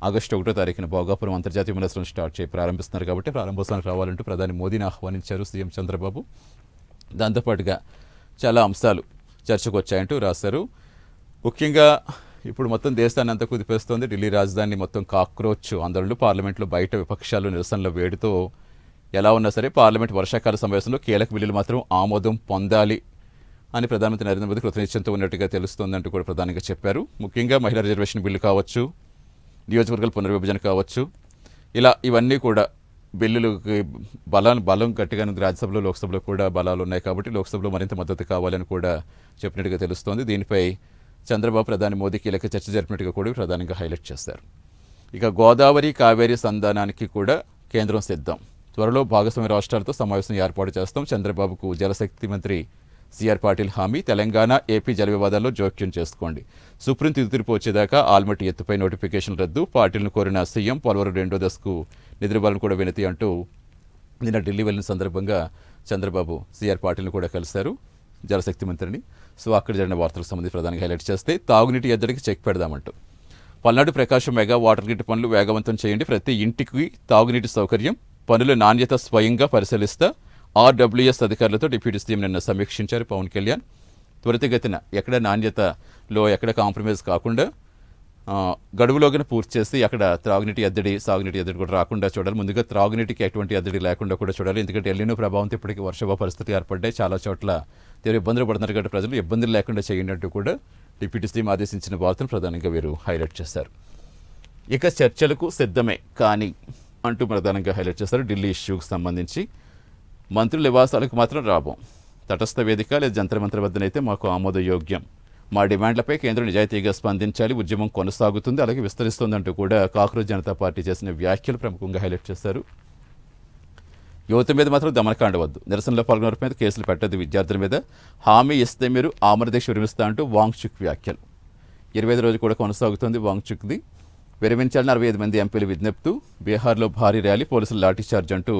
ఆగస్టు 1వ తారీఖున భోగాపురం అంతర్జాతీయ విమానాశ్రయం ప్రారంభిస్తున్నారు కాబట్టి ప్రారంభోత్సవానికి రావాలంటూ ప్రధాని మోదీని ఆహ్వానించారు సీఎం చంద్రబాబు. దాంతోపాటుగా చాలా అంశాలు చర్చకు వచ్చాయంటూ రాశారు. ముఖ్యంగా ఇప్పుడు మొత్తం దేశాన్ని అంతా కుదిపేస్తోంది ఢిల్లీ రాజధాని మొత్తం కాక్రోచ్ ఆందోళనలు. పార్లమెంట్లో బయట విపక్షాలు నిరసనల వేడితో ఎలా ఉన్నా సరే పార్లమెంట్ వర్షాకాల సమావేశంలో కీలక బిల్లులు మాత్రం ఆమోదం పొందాలి అని ప్రధానమంత్రి నరేంద్ర మోదీ కృతనిశ్చయంతో ఉన్నట్టుగా తెలుస్తోందంటూ కూడా ప్రధానంగా చెప్పారు. ముఖ్యంగా మహిళా రిజర్వేషన్ బిల్లు కావచ్చు, నియోజకవర్గాల పునర్విభజన కావచ్చు, ఇవన్నీ కూడా బిల్లులకి బలం గట్టిగా ఉంది. రాజ్యసభలో, లోక్సభలో కూడా బలాలు ఉన్నాయి కాబట్టి లోక్సభలో మరింత మద్దతు కావాలని కూడా చెప్పినట్టుగా తెలుస్తోంది. దీనిపై చంద్రబాబు ప్రధాని మోదీ కీలక చర్చ జరిపినట్టుగా కూడా ప్రధానంగా హైలైట్ చేశారు. ఇక గోదావరి కావేరీ సంధానానికి కూడా కేంద్రం సిద్ధం, త్వరలో భాగస్వామ్య రాష్ట్రాలతో సమావేశం ఏర్పాటు చేస్తాం, చంద్రబాబుకు జలశక్తి మంత్రి సిఆర్ పాటిల్ హామీ, తెలంగాణ ఏపీ జల వివాదాల్లో జోక్యం చేసుకోండి, సుప్రీం తీర్పు వచ్చేదాకా ఆల్మట్టి ఎత్తుపై నోటిఫికేషన్ రద్దు, పాటిల్ను కోరిన సీఎం, పోలవరం 2వ దశకు నిధులివ్వాలని కూడా వినతి అంటూ నిన్న ఢిల్లీ వెళ్లిన సందర్భంగా చంద్రబాబు సిఆర్ పాటిల్ను కూడా కలిశారు, జలశక్తి మంత్రిని. సో అక్కడ జరిగిన వార్తలకు సంబంధించి ప్రధానంగా హైలైట్ చేస్తే తాగునీటి ఎద్దడికి చెక్ పెడదామంటూ పల్నాడు ప్రకాశం మెగా వాటర్ గ్రిడ్ పనులు వేగవంతం చేయండి, ప్రతి ఇంటికి తాగునీటి సౌకర్యం, పనుల నాణ్యత స్వయంగా పరిశీలిస్తా, ఆర్డబ్ల్యూఎస్ అధికారులతో డిప్యూటీ సీఎం నిన్న సమీక్షించారు పవన్ కళ్యాణ్. త్వరితగతిన ఎక్కడ నాణ్యతలో ఎక్కడ కాంప్రమైజ్ కాకుండా గడువులోగానే పూర్తి చేసి అక్కడ త్రాగునీటి ఎద్దడి, సాగునీటి ఎద్దడి కూడా రాకుండా చూడాలి. ముందుగా త్రాగునీటికి ఎటువంటి ఎద్దడి లేకుండా కూడా చూడాలి. ఎందుకంటే ఎల్నినో ప్రభావంతో ఇప్పటికీ వర్షాభావ పరిస్థితులు ఏర్పడ్డాయి, చాలా చోట్ల తీవ్ర ఇబ్బందులు పడుతున్నారు కాబట్టి ప్రజలు ఇబ్బందులు లేకుండా చేయండి అంటూ కూడా డిప్యూటీ సీఎం ఆదేశించిన వార్తను ప్రధానంగా వీరు హైలైట్ చేశారు. ఇక చర్చలకు సిద్ధమే కానీ అంటూ ప్రధానంగా హైలైట్ చేస్తారు. ఢిల్లీ ఇష్యూకి సంబంధించి మంత్రుల నివాసాలకు మాత్రం రాబోం. తటస్థ వేదిక లేదా జంతర్ మంత్ర వద్దనైతే మాకు ఆమోదయోగ్యం. మా డిమాండ్లపై కేంద్రం నిజాయితీగా స్పందించాలి. ఉద్యమం కొనసాగుతుంది, అలాగే విస్తరిస్తుందంటూ కూడా కాక్రోచ్ జనతా పార్టీ చేసిన వ్యాఖ్యలు ప్రముఖంగా హైలైట్ చేశారు. యువత మీద మాత్రం దమనకాండ వద్దు, నిరసనలో పాల్గొన్న మీద కేసులు పెట్టద్దు, విద్యార్థుల మీద హామీ ఇస్తే మీరు ఆమరదీక్ష విరమిస్తా అంటూ వాంగ్చుక్ వ్యాఖ్యలు. 25 రోజు కూడా కొనసాగుతుంది వాంగ్చుక్ది. విరమించాలని 65 మంది ఎంపీలు విజ్ఞప్తు. బీహార్లో భారీ ర్యాలీ, పోలీసులు లాఠీచార్జ్ అంటూ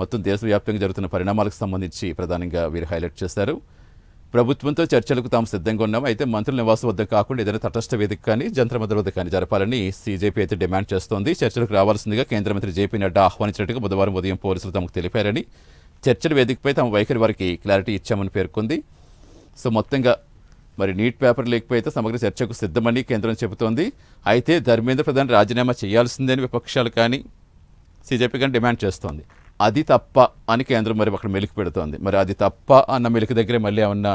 మొత్తం దేశవ్యాప్తంగా జరుగుతున్న పరిణామాలకు సంబంధించి ప్రధానంగా వీరు హైలైట్ చేశారు. ప్రభుత్వంతో చర్చలకు తాము సిద్ధంగా ఉన్నాం, అయితే మంత్రుల నివాసం వద్ద కాకుండా ఏదైనా తటస్థ వేదిక కానీ జంతర్ మంతర్ వద్ద కానీ జరపాలని సీజేపీ అయితే డిమాండ్ చేస్తోంది. చర్చలకు రావాల్సిందిగా కేంద్ర మంత్రి జేపీ నడ్డా ఆహ్వానించినట్టుగా బుధవారం ఉదయం పోలీసులు తమకు తెలిపారని, చర్చల వేదికపై తమ వైఖరి వారికి క్లారిటీ ఇచ్చామని పేర్కొంది. సో మొత్తంగా మరి నీట్ పేపర్ లీక్పై అయితే సమగ్ర చర్చకు సిద్ధమని కేంద్రం చెబుతోంది. అయితే ధర్మేంద్ర ప్రధాన్ రాజీనామా చేయాల్సిందని విపక్షాలు కానీ సీజేపీ కానీ డిమాండ్ చేస్తోంది. అది తప్ప అని కేంద్రం మరి అక్కడ మెలికి పెడుతోంది. మరి అది తప్ప అన్న మెలికి దగ్గరే మళ్ళీ ఏమన్నా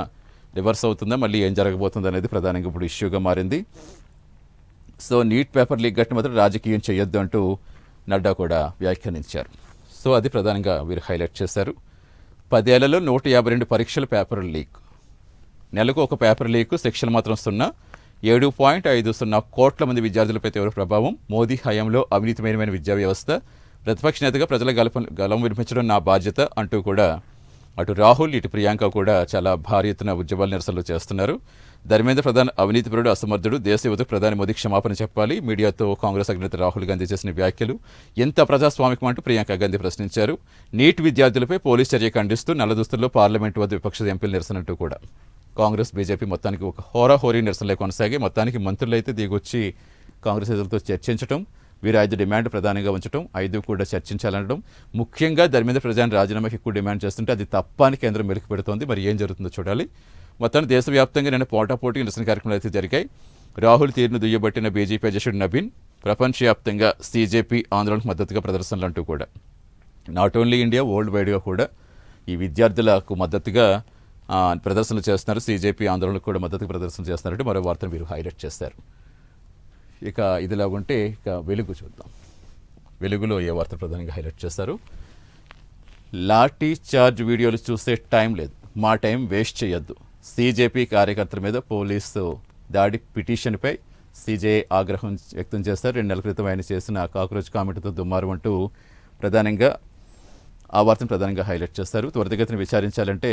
రివర్స్ అవుతుందా, మళ్ళీ ఏం జరగబోతుంది అనేది ప్రధానంగా ఇప్పుడు ఇష్యూగా మారింది. సో నీట్ పేపర్ లీక్ గట్టి మాత్రం రాజకీయం చేయొద్దు అంటూ నడ్డా కూడా వ్యాఖ్యానించారు. సో అది ప్రధానంగా వీరు హైలైట్ చేశారు. 10 ఏళ్లలో 152 పరీక్షల పేపర్ లీక్, నెలకు ఒక పేపర్ లీక్, శిక్షలు మాత్రం 7.50 కోట్ల మంది విద్యార్థులపై తీవ్ర ప్రభావం. మోదీ హయాంలో అవినీతిమయమైన విద్యా వ్యవస్థ, ప్రతిపక్ష నేతగా ప్రజల గలం వినిపించడం నా బాధ్యత అంటూ కూడా అటు రాహుల్ ఇటు ప్రియాంక కూడా చాలా భారీ ఎత్తున ఉద్యమాల నిరసనలు చేస్తున్నారు. ధర్మేంద్ర ప్రధాన్ అవినీతిపరుడు, అసమర్థుడు, దేశ యువతకు ప్రధాని మోదీ క్షమాపణ చెప్పాలి. మీడియాతో కాంగ్రెస్ అధినేత రాహుల్ గాంధీ చేసిన వ్యాఖ్యలు ఎంత ప్రజాస్వామికం అంటూ ప్రియాంక గాంధీ ప్రశ్నించారు. నీట్ విద్యార్థులపై పోలీస్ చర్య ఖండిస్తూ నల్లదుస్తుల్లో పార్లమెంటు వద్ద విపక్ష ఎంపీలు నిరసనంటూ కూడా కాంగ్రెస్ బీజేపీ మొత్తానికి ఒక హోరాహోరీ నిరసనలే కొనసాగి మొత్తానికి మంత్రులు అయితే దిగొచ్చి కాంగ్రెస్ నేతలతో చర్చించడం, వీరు 5 డిమాండ్ ప్రధానంగా ఉంచడం, 5 కూడా చర్చించాలనడం, ముఖ్యంగా ధర్మేంద్ర ప్రధాని రాజీనామాకి ఎక్కువ డిమాండ్ చేస్తుంటే అది తప్ప అని కేంద్రం మెలికి పెడుతోంది. మరి ఏం జరుగుతుందో చూడాలి. మొత్తాన్ని దేశవ్యాప్తంగా నిన్న పోటాపోటీ నిరసన కార్యక్రమాలు అయితే జరిగాయి. రాహుల్ తీరును దుయ్యబట్టిన బీజేపీ అధ్యక్షుడు నబీన్ ప్రపంచవ్యాప్తంగా సీజేపీ ఆందోళనకు మద్దతుగా ప్రదర్శనలు అంటూ కూడా నాట్ ఓన్లీ ఇండియా, వరల్డ్ వైడ్గా కూడా ఈ విద్యార్థులకు మద్దతుగా ప్రదర్శనలు చేస్తున్నారు. సీజేపీ ఆందోళనకు కూడా మద్దతుగా ప్రదర్శన చేస్తున్నారంటే మరో వార్తను మీరు హైలైట్ చేస్తారు. ఇక ఇదిలాగుంటే ఇక వెలుగు చూద్దాం. వెలుగులో ఏ వార్త ప్రధానంగా హైలైట్ చేస్తారు. లాఠీ చార్జ్ వీడియోలు చూసే టైం లేదు, మా టైం వేస్ట్ చేయొద్దు. సీజేపీ కార్యకర్తల మీద పోలీసు దాడి పిటిషన్పై సీజేఐ ఆగ్రహం వ్యక్తం చేస్తారు. 2 నెలల క్రితం ఆయన చేసిన కాక్రోచ్ కామెంట్తో దుమ్మారు అంటూ ప్రధానంగా ఆ వార్తను ప్రధానంగా హైలైట్ చేస్తారు. త్వరితగతిని విచారించాలంటే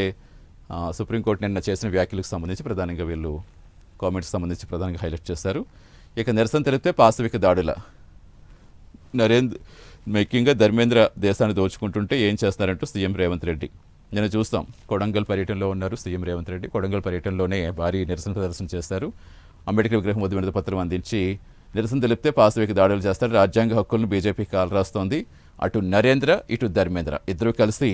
సుప్రీంకోర్టు నిన్న చేసిన వ్యాఖ్యలకు సంబంధించి ప్రధానంగా వీళ్ళు కామెంట్స్ సంబంధించి ప్రధానంగా హైలైట్ చేస్తారు. ఇక నిరసన తెలిపితే పాశవిక దాడుల ముఖ్యంగా ధర్మేంద్ర దేశాన్ని దోచుకుంటుంటే ఏం చేస్తున్నారంటూ సీఎం రేవంత్ రెడ్డి నేను చూస్తాం. కొడంగల్ పర్యటనలో ఉన్నారు సీఎం రేవంత్ రెడ్డి. కొడంగల్ పర్యటనలోనే భారీ నిరసన ప్రదర్శన చేస్తారు. అంబేద్కర్ విగ్రహం వద్ద వినతి పత్రం అందించి నిరసన తెలిపితే పాశవిక దాడులు చేస్తారు. రాజ్యాంగ హక్కులను బీజేపీ కాలరాస్తోంది. అటు నరేంద్ర ఇటు ధర్మేంద్ర ఇద్దరూ కలిసి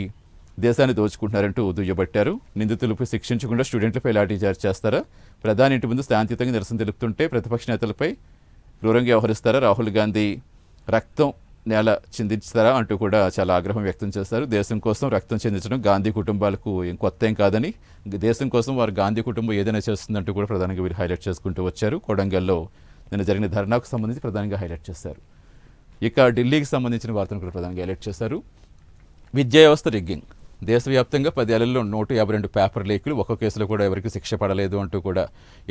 దేశాన్ని దోచుకుంటున్నారంటూ దుయ్యబట్టారు. నిందితులపై శిక్షించకుండా స్టూడెంట్లపై లాఠీచార్జ్ చేస్తారా? ప్రధాని ఇంటి ముందు శాంతియుతంగా నిరసన తెలుపుతుంటే ప్రతిపక్ష నేతలపై క్రూరంగా వ్యవహరిస్తారా? రాహుల్ గాంధీ రక్తం నేల చిందిస్తారా అంటూ కూడా చాలా ఆగ్రహం వ్యక్తం చేస్తారు. దేశం కోసం రక్తం చెందించడం గాంధీ కుటుంబాలకు కొత్త ఏం కాదని, దేశం కోసం వారు గాంధీ కుటుంబం ఏదైనా చేస్తుందంటూ కూడా ప్రధానంగా వీరు హైలైట్ చేసుకుంటూ వచ్చారు. కొడంగల్లో నిన్న జరిగిన ధర్నాకు సంబంధించి ప్రధానంగా హైలైట్ చేశారు. ఇక ఢిల్లీకి సంబంధించిన వార్తను కూడా ప్రధానంగా హైలైట్ చేశారు. విద్యా వ్యవస్థ రిగ్గింగ్, దేశవ్యాప్తంగా 10 ఏళ్లలో 152 పేపర్ లీకులు, ఒక్క కేసులో కూడా ఎవరికి శిక్ష పడలేదు అంటూ కూడా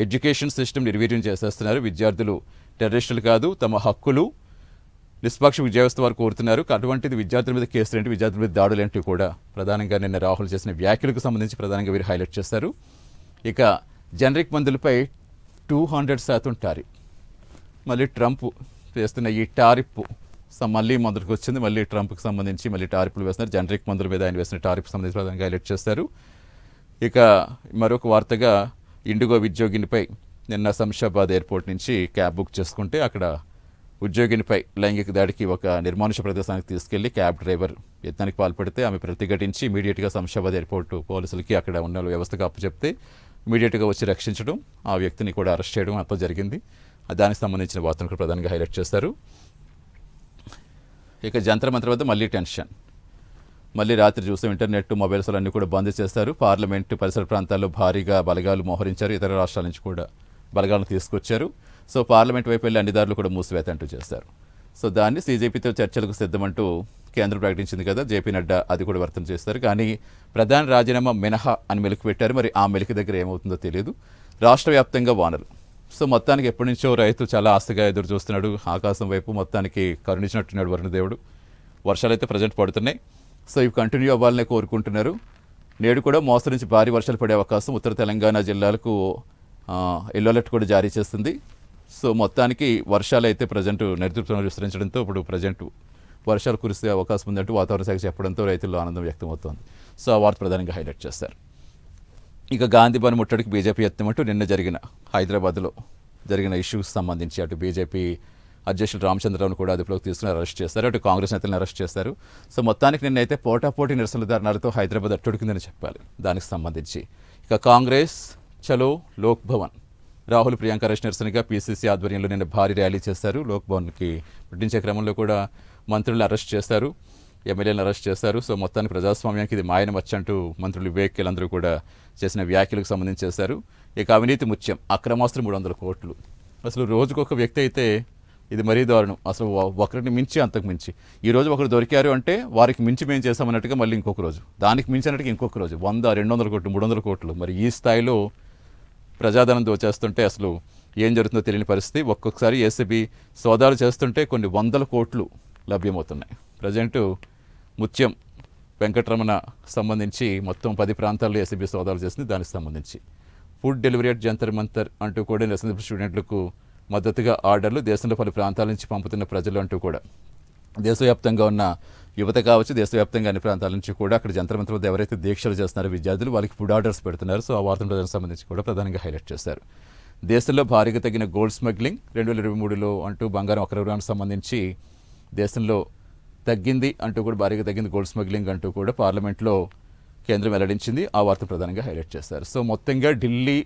ఎడ్యుకేషన్ సిస్టమ్ నిర్వీర్యం చేసేస్తున్నారు. విద్యార్థులు టెర్రరిస్టులు కాదు, తమ హక్కులు నిష్పక్ష విద్యా వ్యవస్థ వారు కోరుతున్నారు. అటువంటిది విద్యార్థుల మీద కేసులు ఏంటి, విద్యార్థుల మీద దాడులు ఏంటి కూడా ప్రధానంగా నిన్న రాహుల్ చేసిన వ్యాఖ్యలకు సంబంధించి ప్రధానంగా వీరు హైలైట్ చేస్తారు. ఇక జనరిక్ మందులపై 200% టారిఫ్, మళ్ళీ ట్రంప్ చేస్తున్న ఈ టారిఫ్ మళ్ళీ మొదటికి వచ్చింది. మళ్ళీ ట్రంప్కి సంబంధించి మళ్ళీ టారిఫ్లు వేస్తున్నారు. జనరిక్ మందుల మీద ఆయన వేసిన టారిఫ్ సంబంధించి ప్రధానంగా హైలైట్ చేస్తారు. ఇక మరొక వార్తగా ఇండిగో ఉద్యోగినిపై నిన్న శంషాబాద్ ఎయిర్పోర్ట్ నుంచి క్యాబ్ బుక్ చేసుకుంటే అక్కడ ఉద్యోగినిపై లైంగిక దాడికి ఒక నిర్మానుష ప్రదేశానికి తీసుకెళ్లి క్యాబ్ డ్రైవర్ యత్నానికి పాల్పడితే ఆమె ప్రతిఘటించి ఇమీడియట్గా శంషాబాద్ ఎయిర్పోర్టు పోలీసులకి అక్కడ ఉన్న వ్యవస్థకు అప్పచెప్తే ఇమీడియట్గా వచ్చి రక్షించడం, ఆ వ్యక్తిని కూడా అరెస్ట్ చేయడం అంతా జరిగింది. దానికి సంబంధించిన వార్తను కూడా ప్రధానంగా హైలైట్ చేస్తారు. ఇక జంతర్ మంతర్ వద్ద మళ్ళీ టెన్షన్, మళ్ళీ రాత్రి చూస్తే ఇంటర్నెట్ మొబైల్స్ అన్నీ కూడా బంద్ చేస్తారు. పార్లమెంటు పరిసర ప్రాంతాల్లో భారీగా బలగాలు మోహరించారు. ఇతర రాష్ట్రాల నుంచి కూడా బలగాలను తీసుకొచ్చారు. సో పార్లమెంట్ వైపు వెళ్ళి అన్ని దారులు కూడా మూసివేత అంటూ చేస్తారు. సో దాన్ని సీజేపీతో చర్చలకు సిద్ధమంటూ కేంద్రం ప్రకటించింది కదా, జేపీ నడ్డా అది కూడా వర్తం చేస్తారు. కానీ ప్రధాని రాజీనామా మినహా అని మెలికి పెట్టారు. మరి ఆ మెలికి దగ్గర ఏమవుతుందో తెలియదు. రాష్ట్ర వ్యాప్తంగా వానలు. సో మొత్తానికి ఎప్పటి నుంచో రైతు చాలా ఆశగా ఎదురు చూస్తున్నాడు. ఆకాశం వైపు మొత్తానికి కరుణించినట్టున్నాడు వరుణదేవుడు. వర్షాలు అయితే ప్రజెంట్ పడుతున్నాయి. సో ఇవి కంటిన్యూ అవ్వాలనే కోరుకుంటున్నారు. నేడు కూడా మోస్తరు నుంచి భారీ వర్షాలు పడే అవకాశం ఉత్తర తెలంగాణ జిల్లాలకు ఎల్లో అలర్ట్ కూడా జారీ చేస్తుంది. సో మొత్తానికి వర్షాలు అయితే ప్రజెంట్ నైరుతి విస్తరించడంతో ఇప్పుడు ప్రజెంట్ వర్షాలు కురిసే అవకాశం ఉందంటూ వాతావరణ శాఖ చెప్పడంతో రైతుల్లో ఆనందం వ్యక్తమవుతోంది. సో ఆ వార్త ప్రధానంగా హైలైట్ చేస్తారు. ఇక గాంధీ భవన్ ముట్టడికి బీజేపీ యత్నం అంటూ నిన్న జరిగిన హైదరాబాద్లో జరిగిన ఇష్యూస్ సంబంధించి అటు బీజేపీ అధ్యక్షులు రామచంద్రరావును కూడా అదుపులోకి తీసుకుని అరెస్ట్ చేస్తారు. అటు కాంగ్రెస్ నేతలను అరెస్ట్ చేస్తారు. సో మొత్తానికి నిన్నైతే పోటాపోటీ నిరసనల ధర్నాలతో హైదరాబాద్ అట్టుడికిందని చెప్పాలి. దానికి సంబంధించి ఇక కాంగ్రెస్ చలో లోక్ భవన్, రాహుల్ ప్రియాంక అరెస్ట్ నిరసనగా పీసీసీ ఆధ్వర్యంలో నిన్న భారీ ర్యాలీ చేశారు. లోక్ భవన్కి ముట్టించే క్రమంలో కూడా మంత్రులను అరెస్ట్ చేస్తారు, ఎమ్మెల్యేలను అరెస్ట్ చేస్తారు. సో మొత్తానికి ప్రజాస్వామ్యానికి ఇది మాయన వచ్చంటూ మంత్రులు వివేక్ అందరూ కూడా చేసిన వ్యాఖ్యలకు సంబంధించి చేశారు. ఇక అవినీతి ముత్యం అక్రమాస్తులు 300 కోట్లు. అసలు రోజుకొక వ్యక్తి అయితే ఇది మరీ దారుణం. అసలు ఒకరిని మించి అంతకు మించి ఈ రోజు ఒకరు దొరికారు అంటే వారికి మించి మేము చేస్తామన్నట్టుగా మళ్ళీ ఇంకొక రోజు, దానికి మించి అన్నట్టుగా ఇంకొక రోజు 100, 200 కోట్లు, 300 కోట్లు. మరి ఈ స్థాయిలో ప్రజాధనం దోచేస్తుంటే అసలు ఏం జరుగుతుందో తెలియని పరిస్థితి. ఒక్కొక్కసారి ఏసీబీ సోదాలు చేస్తుంటే కొన్ని 100 కోట్లు లభ్యమవుతున్నాయి. ప్రజెంటు ముత్యం వెంకటరమణ సంబంధించి మొత్తం 10 ప్రాంతాల్లో ఏసీబీ సోదాలు చేసింది. దానికి సంబంధించి food delivery at Jantar Mantar అంటూ కూడా నిరసన స్టూడెంట్లకు మద్దతుగా ఆర్డర్లు, దేశంలో పలు ప్రాంతాల నుంచి పంపుతున్న ప్రజలు అంటూ కూడా దేశవ్యాప్తంగా ఉన్న యువత కావచ్చు, దేశవ్యాప్తంగా అన్ని ప్రాంతాల నుంచి కూడా అక్కడ జంతర్ మంతర్ వద్ద ఎవరైతే దీక్షలు చేస్తున్నారో విద్యార్థులు వాళ్ళకి ఫుడ్ ఆర్డర్స్ పెడుతున్నారు. సో ఆ వార్తల ప్రజలకు సంబంధించి కూడా ప్రధానంగా హైలైట్ చేశారు. దేశంలో భారీగా తగ్గిన గోల్డ్ స్మగ్లింగ్ 2023లో అంటూ బంగారం అక్రమానికి సంబంధించి దేశంలో తగ్గింది అంటూ కూడా భారీగా తగ్గింది గోల్డ్ స్మగ్లింగ్ అంటూ కూడా పార్లమెంట్లో కేంద్రం వెల్లడించింది. ఆ వార్త ప్రధానంగా హైలైట్ చేశారు. సో మొత్తంగా ఢిల్లీ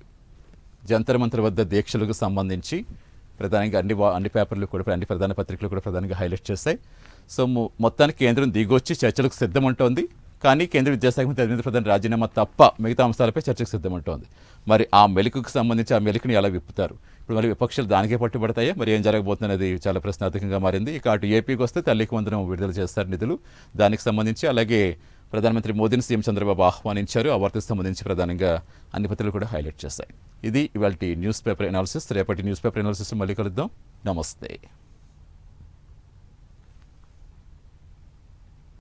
జంతర్ మంతర్ వద్ద దీక్షలకు సంబంధించి ప్రధానంగా అన్ని పేపర్లు కూడా అన్ని ప్రధాన పత్రికలు కూడా ప్రధానంగా హైలైట్ చేస్తాయి. సో మొత్తానికి కేంద్రం దిగొచ్చి చర్చలకు సిద్ధమంటోంది. కానీ కేంద్ర విద్యాశాఖ మంత్రి ధర్మేంద్ర ప్రధాన్ రాజీనామా తప్ప మిగతా అంశాలపై చర్చకు సిద్ధమంటోంది. మరి ఆ మెలికకు సంబంధించి ఆ మెలికని ఎలా విప్పుతారు? ఇప్పుడు మరి విపక్షాలు దానికే పట్టుబడతాయా? మరి ఏం జరగబోతున్నది చాలా ప్రశ్నార్థకంగా మారింది. ఇక అటు ఏపీకి వస్తే తల్లికి వందనం విడుదల చేస్తారు నిధులు. దానికి సంబంధించి అలాగే ప్రధానమంత్రి మోదీని సీఎం చంద్రబాబు ఆహ్వానించారు. ఆ వార్తకు సంబంధించి ప్రధానంగా అన్ని పత్రికలు కూడా హైలైట్ చేస్తాయి. ఇది ఇవాళ న్యూస్ పేపర్ ఎనాలిసిస్. రేపటి న్యూస్ పేపర్ ఎనాలిసిస్ మళ్ళీ కలుద్దాం. నమస్తే.